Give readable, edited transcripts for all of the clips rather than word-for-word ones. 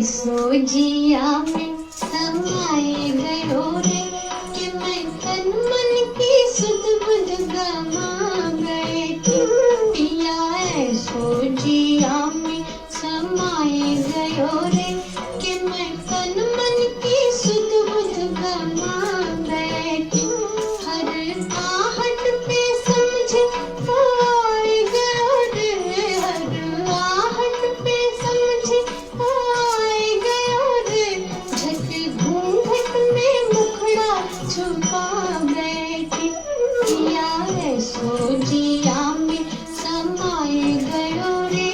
सोजिया में समाए गयो रे कि मैं तन मन की सुध बुध गमा गए पिया सोजिया में समाए गयो रे कि मैं तन मन की सुध बुध गमा गए हर आहट पे समझे आए गयो रे हर आहट पे समझे छुपा बैठी पिया सोजिया में समाए गयो रे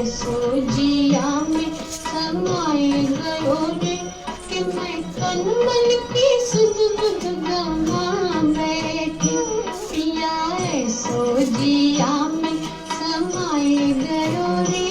सोजिया में समाए गयो रे कि मैं तन मन की सुध बुध गमा बैठी पिया सोजिया में समाए गयो रे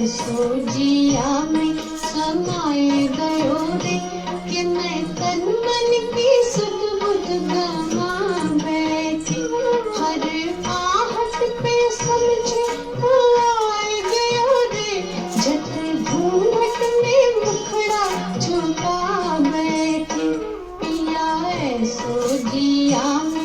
सोजिया में समाए गयो रे कि मैं तन मन की सुध बुध गमा बैठी हर आहट पे समझे आए गयो रे झट घूंघट में मुखड़ा छुपा बैठी पिया सोजिया में